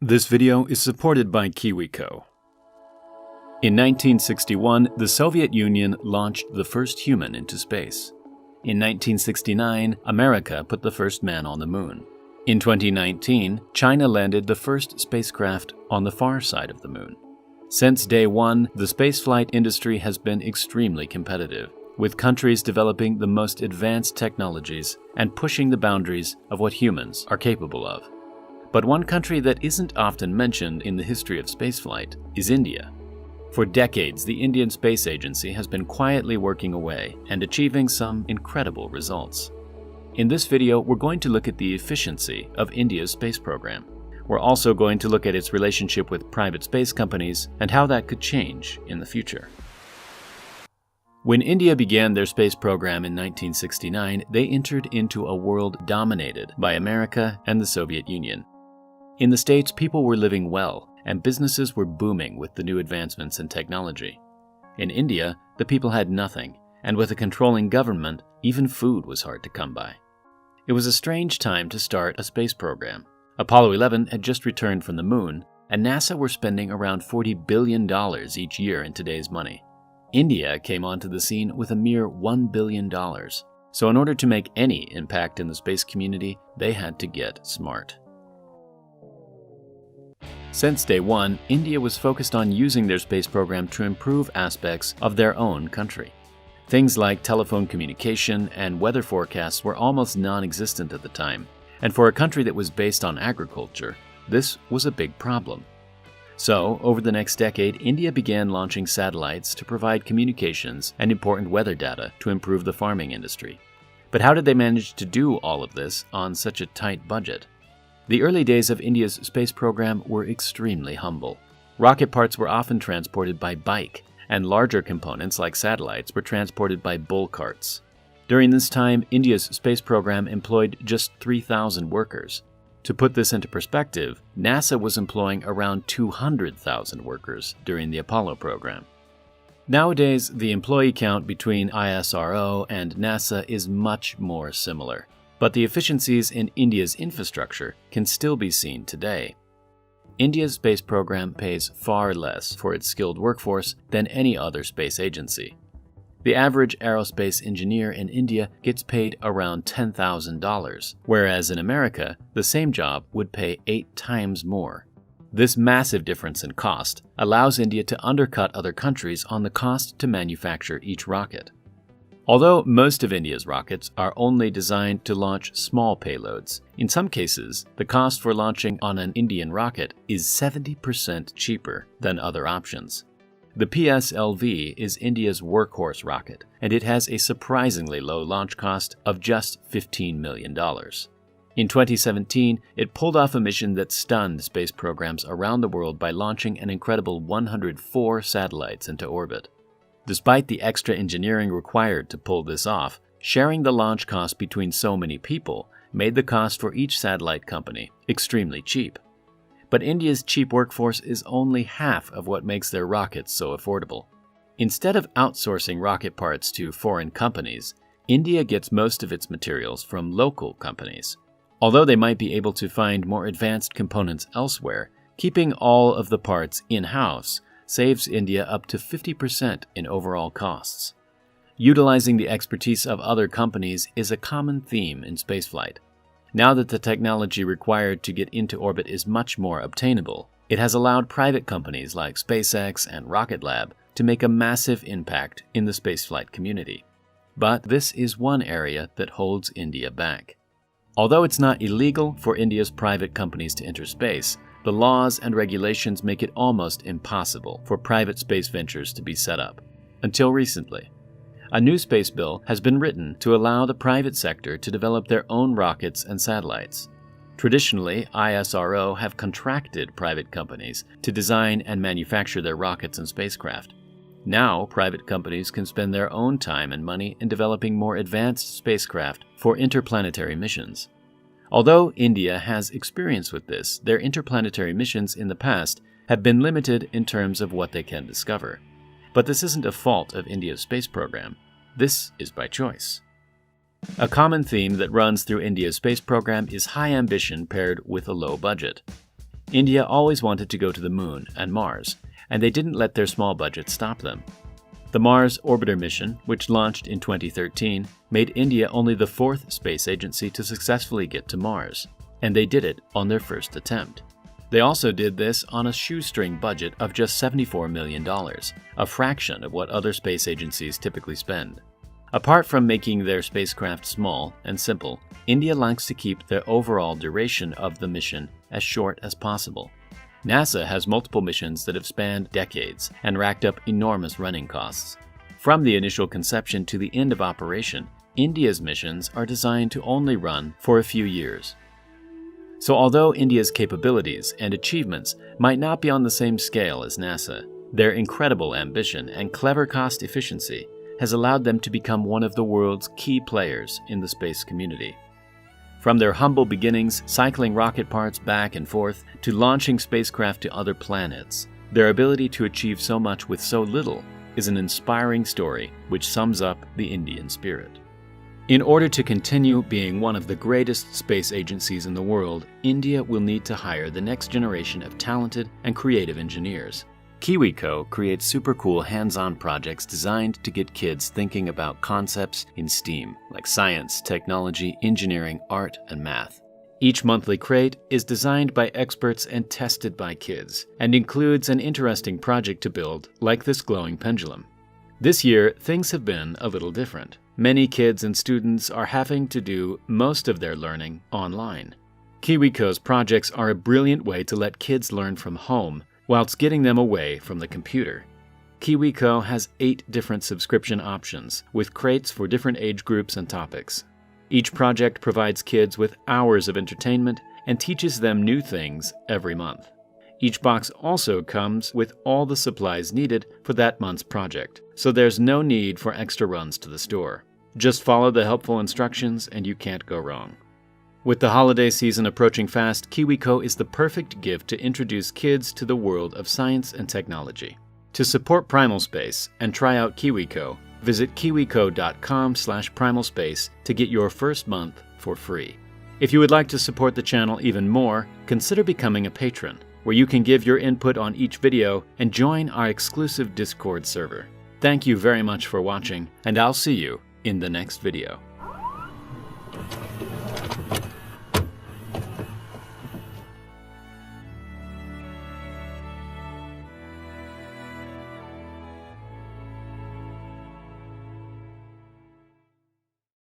This video is supported by KiwiCo. In 1961, the Soviet Union launched the first human into space. In 1969, America put the first man on the moon. In 2019, China landed the first spacecraft on the far side of the moon. Since day one, the spaceflight industry has been extremely competitive, with countries developing the most advanced technologies and pushing the boundaries of what humans are capable of. But one country that isn't often mentioned in the history of spaceflight is India. For decades, the Indian Space Agency has been quietly working away and achieving some incredible results. In this video, we're going to look at the efficiency of India's space program. We're also going to look at its relationship with private space companies and how that could change in the future. When India began their space program in 1969, they entered into a world dominated by America and the Soviet Union. In the States, people were living well, and businesses were booming with the new advancements in technology. In India, the people had nothing, and with a controlling government, even food was hard to come by. It was a strange time to start a space program. Apollo 11 had just returned from the moon, and NASA were spending around $40 billion each year in today's money. India came onto the scene with a mere $1 billion. So in order to make any impact in the space community, they had to get smart. Since day one, India was focused on using their space program to improve aspects of their own country. Things like telephone communication and weather forecasts were almost non-existent at the time, and for a country that was based on agriculture, this was a big problem. So, over the next decade, India began launching satellites to provide communications and important weather data to improve the farming industry. But how did they manage to do all of this on such a tight budget? The early days of India's space program were extremely humble. Rocket parts were often transported by bike, and larger components like satellites were transported by bull carts. During this time, India's space program employed just 3,000 workers. To put this into perspective, NASA was employing around 200,000 workers during the Apollo program. Nowadays, the employee count between ISRO and NASA is much more similar. But the efficiencies in India's infrastructure can still be seen today. India's space program pays far less for its skilled workforce than any other space agency. The average aerospace engineer in India gets paid around $10,000, whereas in America, the same job would pay 8 times more. This massive difference in cost allows India to undercut other countries on the cost to manufacture each rocket. Although most of India's rockets are only designed to launch small payloads, in some cases, the cost for launching on an Indian rocket is 70% cheaper than other options. The PSLV is India's workhorse rocket, and it has a surprisingly low launch cost of just $15 million. In 2017, it pulled off a mission that stunned space programs around the world by launching an incredible 104 satellites into orbit. Despite the extra engineering required to pull this off, sharing the launch cost between so many people made the cost for each satellite company extremely cheap. But India's cheap workforce is only half of what makes their rockets so affordable. Instead of outsourcing rocket parts to foreign companies, India gets most of its materials from local companies. Although they might be able to find more advanced components elsewhere, keeping all of the parts in-house saves India up to 50% in overall costs. Utilizing the expertise of other companies is a common theme in spaceflight. Now that the technology required to get into orbit is much more obtainable, it has allowed private companies like SpaceX and Rocket Lab to make a massive impact in the spaceflight community. But this is one area that holds India back. Although it's not illegal for India's private companies to enter space, the laws and regulations make it almost impossible for private space ventures to be set up. Until recently, a new space bill has been written to allow the private sector to develop their own rockets and satellites. Traditionally, ISRO have contracted private companies to design and manufacture their rockets and spacecraft. Now, private companies can spend their own time and money in developing more advanced spacecraft for interplanetary missions. Although India has experience with this, their interplanetary missions in the past have been limited in terms of what they can discover. But this isn't a fault of India's space program. This is by choice. A common theme that runs through India's space program is high ambition paired with a low budget. India always wanted to go to the Moon and Mars, and they didn't let their small budget stop them. The Mars Orbiter mission, which launched in 2013, made India only the fourth space agency to successfully get to Mars, and they did it on their first attempt. They also did this on a shoestring budget of just $74 million, a fraction of what other space agencies typically spend. Apart from making their spacecraft small and simple, India likes to keep the overall duration of the mission as short as possible. NASA has multiple missions that have spanned decades and racked up enormous running costs. From the initial conception to the end of operation, India's missions are designed to only run for a few years. So although India's capabilities and achievements might not be on the same scale as NASA, their incredible ambition and clever cost efficiency has allowed them to become one of the world's key players in the space community. From their humble beginnings, cycling rocket parts back and forth, to launching spacecraft to other planets, their ability to achieve so much with so little is an inspiring story which sums up the Indian spirit. In order to continue being one of the greatest space agencies in the world, India will need to hire the next generation of talented and creative engineers. KiwiCo creates super cool hands-on projects designed to get kids thinking about concepts in STEAM, like science, technology, engineering, art, and math. Each monthly crate is designed by experts and tested by kids, and includes an interesting project to build, like this glowing pendulum. This year, things have been a little different. Many kids and students are having to do most of their learning online. KiwiCo's projects are a brilliant way to let kids learn from home, whilst getting them away from the computer. KiwiCo has 8 different subscription options, with crates for different age groups and topics. Each project provides kids with hours of entertainment and teaches them new things every month. Each box also comes with all the supplies needed for that month's project, so there's no need for extra runs to the store. Just follow the helpful instructions and you can't go wrong. With the holiday season approaching fast, KiwiCo is the perfect gift to introduce kids to the world of science and technology. To support Primal Space and try out KiwiCo, visit kiwico.com/primalspace to get your first month for free. If you would like to support the channel even more, consider becoming a patron, where you can give your input on each video and join our exclusive Discord server. Thank you very much for watching, and I'll see you in the next video.